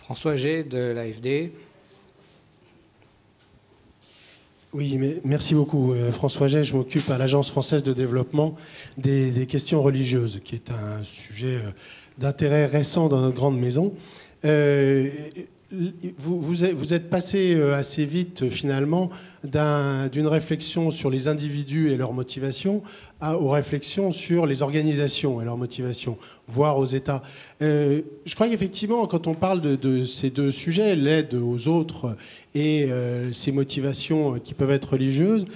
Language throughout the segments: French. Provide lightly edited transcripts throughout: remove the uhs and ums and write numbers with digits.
François G de l'AFD. Oui, mais merci beaucoup. François Gay, je m'occupe à l'Agence française de développement des questions religieuses, qui est un sujet d'intérêt récent dans notre grande maison. Vous êtes passé assez vite, finalement, d'une réflexion sur les individus et leurs motivations aux réflexions sur les organisations et leurs motivations, voire aux États. Je crois qu'effectivement, quand on parle de ces deux sujets, l'aide aux autres et ces motivations qui peuvent être religieuses,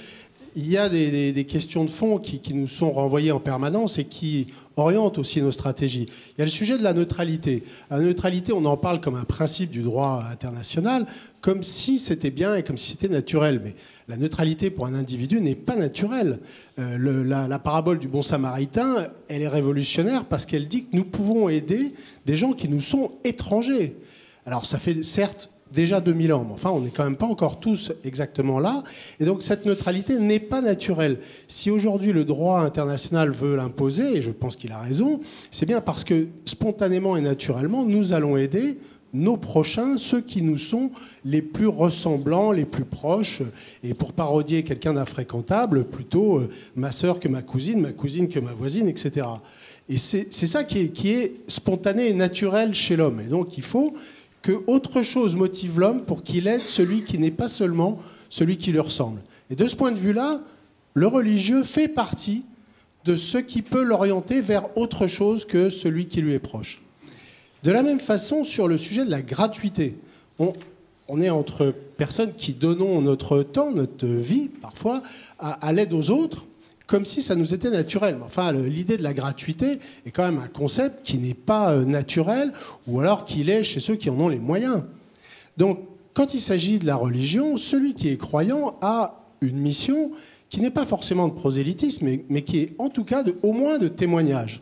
il y a des questions de fond qui nous sont renvoyées en permanence et qui orientent aussi nos stratégies. Il y a le sujet de la neutralité. La neutralité, on en parle comme un principe du droit international, comme si c'était bien et comme si c'était naturel. Mais la neutralité pour un individu n'est pas naturelle. La parabole du bon samaritain, elle est révolutionnaire parce qu'elle dit que nous pouvons aider des gens qui nous sont étrangers. Alors ça fait certes déjà 2000 ans, mais enfin on n'est quand même pas encore tous exactement là, et donc cette neutralité n'est pas naturelle. Si aujourd'hui le droit international veut l'imposer, et je pense qu'il a raison, c'est bien parce que spontanément et naturellement nous allons aider nos prochains, ceux qui nous sont les plus ressemblants, les plus proches, et pour parodier quelqu'un d'infréquentable, plutôt ma sœur que ma cousine que ma voisine, etc. Et c'est ça qui est spontané et naturel chez l'homme, et donc il faut que autre chose motive l'homme pour qu'il aide celui qui n'est pas seulement celui qui lui ressemble. Et de ce point de vue-là, le religieux fait partie de ce qui peut l'orienter vers autre chose que celui qui lui est proche. De la même façon, sur le sujet de la gratuité, on est entre personnes qui donnons notre temps, notre vie, parfois, à l'aide aux autres, comme si ça nous était naturel. Enfin, l'idée de la gratuité est quand même un concept qui n'est pas naturel, ou alors qu'il est chez ceux qui en ont les moyens. Donc, quand il s'agit de la religion, celui qui est croyant a une mission qui n'est pas forcément de prosélytisme, mais qui est en tout cas au moins de témoignage.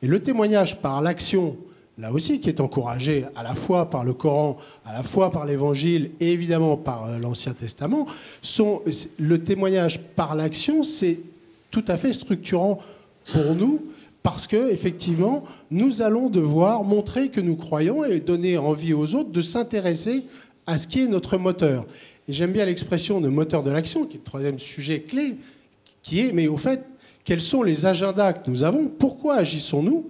Et le témoignage par l'action, là aussi, qui est encouragé à la fois par le Coran, à la fois par l'Évangile et évidemment par l'Ancien Testament, le témoignage par l'action, c'est tout à fait structurant pour nous, parce que effectivement, nous allons devoir montrer que nous croyons et donner envie aux autres de s'intéresser à ce qui est notre moteur. Et j'aime bien l'expression de moteur de l'action, qui est le troisième sujet clé, qui est, mais au fait, quels sont les agendas que nous avons? Pourquoi agissons-nous?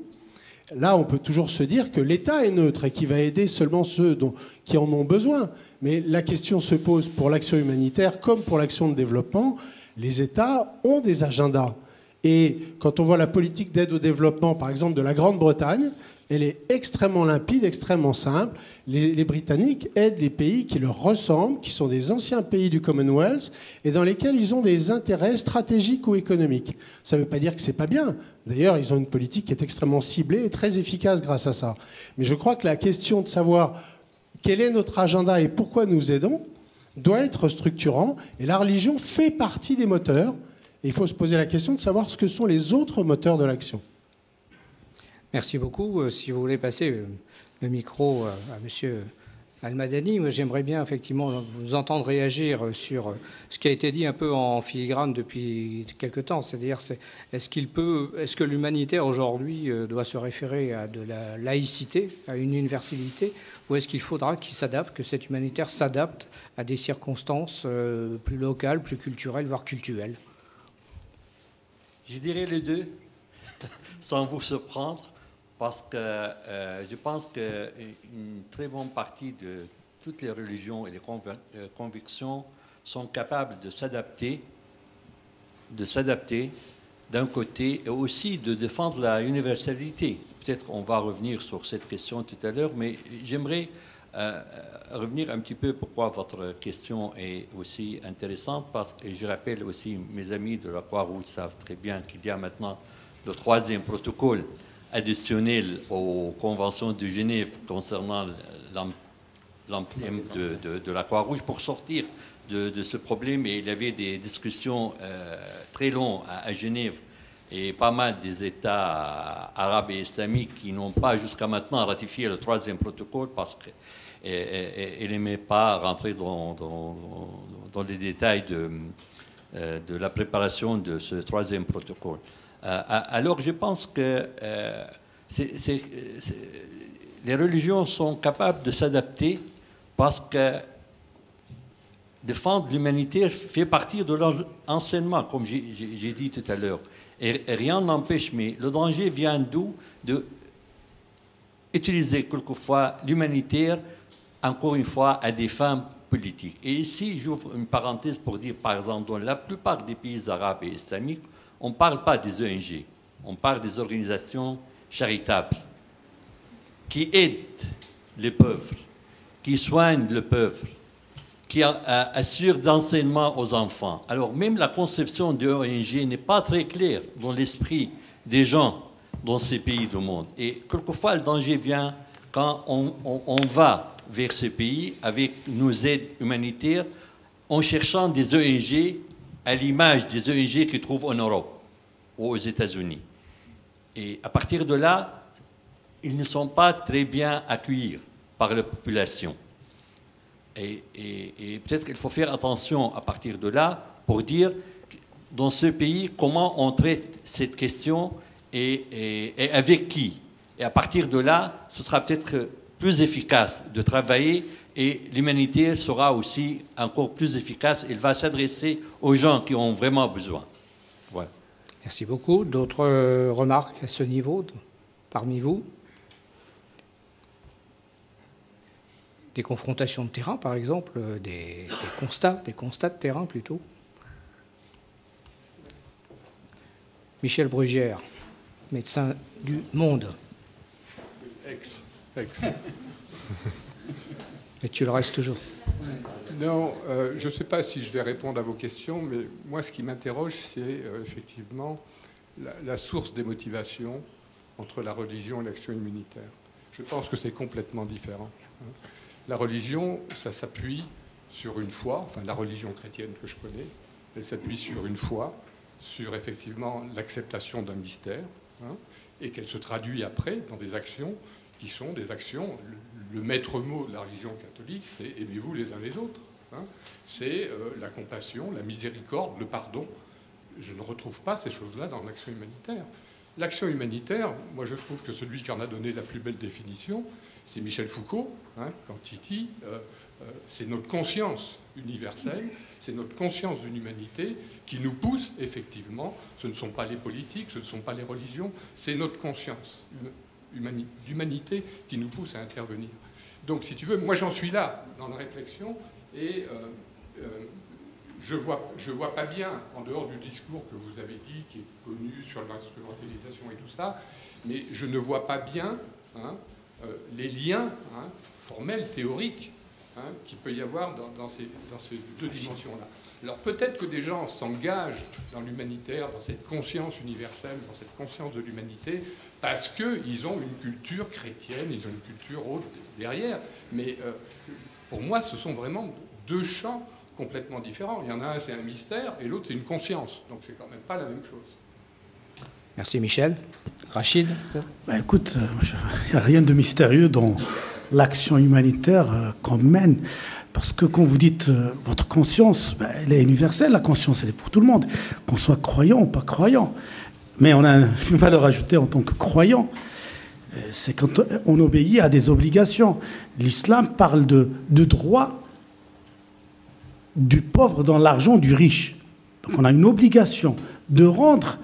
Là, on peut toujours se dire que l'État est neutre et qu'il va aider seulement ceux qui en ont besoin. Mais la question se pose pour l'action humanitaire comme pour l'action de développement. Les États ont des agendas. Et quand on voit la politique d'aide au développement, par exemple, de la Grande-Bretagne, elle est extrêmement limpide, extrêmement simple. Les Britanniques aident les pays qui leur ressemblent, qui sont des anciens pays du Commonwealth, et dans lesquels ils ont des intérêts stratégiques ou économiques. Ça ne veut pas dire que ce n'est pas bien. D'ailleurs, ils ont une politique qui est extrêmement ciblée et très efficace grâce à ça. Mais je crois que la question de savoir quel est notre agenda et pourquoi nous aidons doit être structurant. Et la religion fait partie des moteurs. Et il faut se poser la question de savoir ce que sont les autres moteurs de l'action. Merci beaucoup. Si vous voulez passer le micro à M. Al-Madani, j'aimerais bien effectivement vous entendre réagir sur ce qui a été dit un peu en filigrane depuis quelque temps. C'est-à-dire, est-ce que l'humanitaire aujourd'hui doit se référer à de la laïcité, à une universalité, ou est-ce qu'il faudra qu'il s'adapte, que cet humanitaire s'adapte à des circonstances plus locales, plus culturelles, voire cultuelles? Je dirais les deux, sans vous surprendre. Parce que je pense qu'une très bonne partie de toutes les religions et les convictions sont capables de s'adapter d'un côté et aussi de défendre la universalité. Peut-être on va revenir sur cette question tout à l'heure, mais j'aimerais revenir un petit peu pourquoi votre question est aussi intéressante. Parce que je rappelle aussi, mes amis de la Croix-Rouge savent très bien qu'il y a maintenant le 3e protocole additionnel aux conventions de Genève concernant l'emblème de la Croix-Rouge pour sortir de ce problème. Et il y avait des discussions très longues à Genève et pas mal des États arabes et islamiques qui n'ont pas jusqu'à maintenant ratifié le 3e protocole parce qu'elle n'aimait pas rentrer dans les détails de la préparation de ce 3e protocole. Alors, je pense que les religions sont capables de s'adapter parce que défendre l'humanité fait partie de leur enseignement, comme j'ai dit tout à l'heure. Et rien n'empêche, mais le danger vient d'où? De utiliser quelquefois l'humanitaire, encore une fois, à des fins politiques. Et ici, j'ouvre une parenthèse pour dire, par exemple, dans la plupart des pays arabes et islamiques, on ne parle pas des ONG, on parle des organisations charitables qui aident les pauvres, qui soignent le pauvre, qui assure d'enseignement aux enfants. Alors même la conception de ONG n'est pas très claire dans l'esprit des gens dans ces pays du monde. Et quelquefois, le danger vient quand on va vers ces pays avec nos aides humanitaires en cherchant des ONG à l'image des ONG qu'ils trouvent en Europe ou aux États-Unis. Et à partir de là, ils ne sont pas très bien accueillis par la population. Et peut-être qu'il faut faire attention à partir de là pour dire dans ce pays comment on traite cette question et avec qui. Et à partir de là, ce sera peut-être plus efficace de travailler et l'humanité sera aussi encore plus efficace. Il va s'adresser aux gens qui ont vraiment besoin. Voilà. Merci beaucoup. D'autres remarques à ce niveau parmi vous? Des confrontations de terrain, par exemple, des constats de terrain plutôt. Michel Brugière, médecin du Monde. Ex. Et tu le restes toujours. Non, je ne sais pas si je vais répondre à vos questions, mais moi, ce qui m'interroge, c'est effectivement la source des motivations entre la religion et l'action humanitaire. Je pense que c'est complètement différent. La religion, ça s'appuie sur une foi, enfin la religion chrétienne que je connais, elle s'appuie sur une foi, sur effectivement l'acceptation d'un mystère, et qu'elle se traduit après dans des actions qui sont des actions. Le maître mot de la religion catholique, c'est aimez-vous les uns les autres. C'est la compassion, la miséricorde, le pardon. Je ne retrouve pas ces choses-là dans l'action humanitaire. L'action humanitaire, moi je trouve que celui qui en a donné la plus belle définition, c'est Michel Foucault, quand il dit c'est notre conscience universelle, c'est notre conscience d'une humanité qui nous pousse effectivement, ce ne sont pas les politiques, ce ne sont pas les religions, c'est notre conscience d'humanité qui nous pousse à intervenir. Donc si tu veux, moi j'en suis là dans la réflexion et je vois pas bien, en dehors du discours que vous avez dit, qui est connu sur l'instrumentalisation et tout ça, mais je ne vois pas bien les liens formels, théoriques, qu'il peut y avoir dans ces deux dimensions-là. Alors peut-être que des gens s'engagent dans l'humanitaire, dans cette conscience universelle, dans cette conscience de l'humanité, parce qu'ils ont une culture chrétienne, ils ont une culture autre derrière. Mais pour moi, ce sont vraiment deux champs complètement différents. Il y en a un, c'est un mystère, et l'autre, c'est une conscience. Donc c'est quand même pas la même chose. Merci Michel. Rachid? Écoute, il n'y a rien de mystérieux dans l'action humanitaire qu'on mène. Parce que quand vous dites votre conscience, elle est universelle, la conscience, elle est pour tout le monde. Qu'on soit croyant ou pas croyant. Mais on a une valeur ajoutée en tant que croyant. C'est quand on obéit à des obligations. L'islam parle de droit du pauvre dans l'argent du riche. Donc on a une obligation de rendre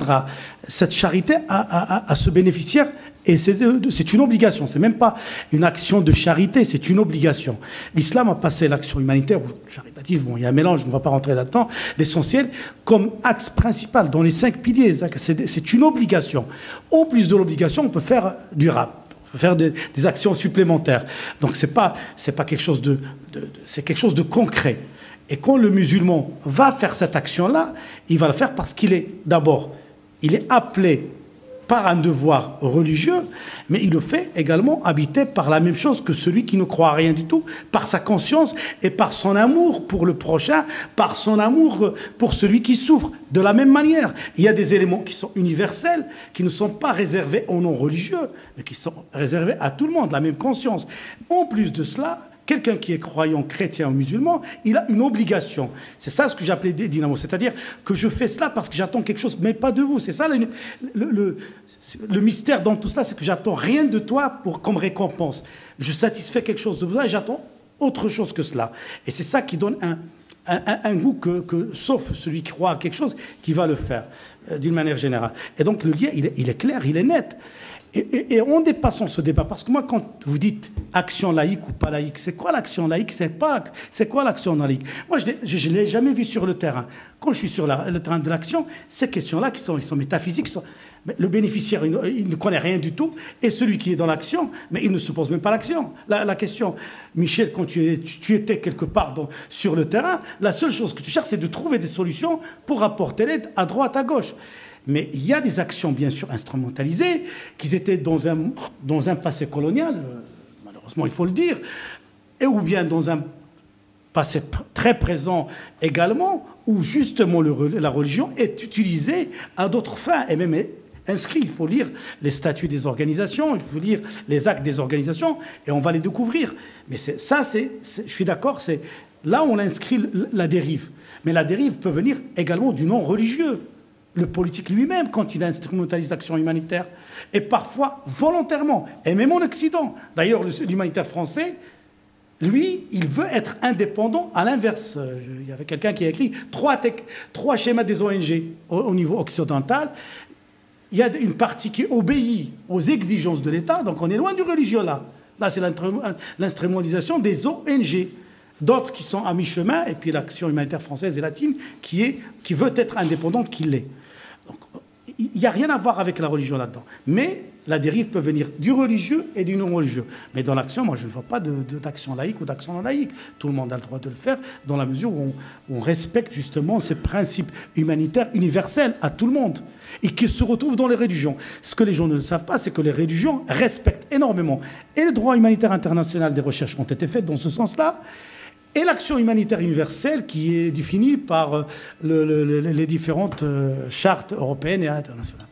à cette charité à ce bénéficiaire, et c'est une obligation, c'est même pas une action de charité, c'est une obligation. L'islam a passé l'action humanitaire ou charitative, bon, il y a un mélange, on ne va pas rentrer là-dedans, l'essentiel comme axe principal dans les 5 piliers, c'est une obligation. En plus de l'obligation, on peut faire du rap. Faire des actions supplémentaires. Donc c'est pas quelque chose c'est quelque chose de concret. Et quand le musulman va faire cette action-là, il va la faire parce qu'il est appelé par un devoir religieux, mais il le fait également habité par la même chose que celui qui ne croit à rien du tout, par sa conscience et par son amour pour le prochain, par son amour pour celui qui souffre. De la même manière, il y a des éléments qui sont universels, qui ne sont pas réservés aux non-religieux, mais qui sont réservés à tout le monde, la même conscience. En plus de cela, quelqu'un qui est croyant, chrétien ou musulman, il a une obligation. C'est ça ce que j'appelais dynamo. C'est-à-dire que je fais cela parce que j'attends quelque chose, mais pas de vous. C'est ça le mystère dans tout cela, c'est que j'attends rien de toi comme récompense. Je satisfais quelque chose de besoin et j'attends autre chose que cela. Et c'est ça qui donne un goût que, sauf celui qui croit à quelque chose, qui va le faire, d'une manière générale. Et donc le lien, il est clair, il est net. Et en dépassant ce débat, parce que moi, quand vous dites action laïque ou pas laïque, c'est quoi l'action laïque? C'est quoi l'action non laïque? Moi, je ne l'ai jamais vu sur le terrain. Quand je suis sur le terrain de l'action, ces questions-là, ils sont métaphysiques, le bénéficiaire, il ne connaît rien du tout, et celui qui est dans l'action, mais il ne se pose même pas l'action. La question, Michel, quand tu étais quelque part sur le terrain, la seule chose que tu cherches, c'est de trouver des solutions pour apporter l'aide à droite, à gauche. Mais il y a des actions, bien sûr, instrumentalisées, qui étaient dans un passé colonial, malheureusement, il faut le dire, ou bien dans un passé très présent également, où justement la religion est utilisée à d'autres fins, et même inscrit. Il faut lire les statuts des organisations, il faut lire les actes des organisations, et on va les découvrir. Mais je suis d'accord, c'est là où on inscrit la dérive. Mais la dérive peut venir également du non-religieux. Le politique lui-même, quand il instrumentalise l'action humanitaire, et parfois volontairement, et même en Occident. D'ailleurs, l'humanitaire français, lui, il veut être indépendant à l'inverse. Il y avait quelqu'un qui a écrit trois schémas des ONG au niveau occidental. Il y a une partie qui obéit aux exigences de l'État, donc on est loin du religieux là. Là, c'est l'instrumentalisation des ONG. D'autres qui sont à mi-chemin, et puis l'action humanitaire française et latine qui veut être indépendante, qui l'est. Donc, il n'y a rien à voir avec la religion là-dedans. Mais la dérive peut venir du religieux et du non-religieux. Mais dans l'action, moi, je ne vois pas d'action laïque ou d'action non laïque. Tout le monde a le droit de le faire dans la mesure où on respecte justement ces principes humanitaires universels à tout le monde et qui se retrouvent dans les religions. Ce que les gens ne savent pas, c'est que les religions respectent énormément. Et le droit humanitaire international, des recherches ont été faites dans ce sens-là. Et l'action humanitaire universelle qui est définie par les différentes chartes européennes et internationales.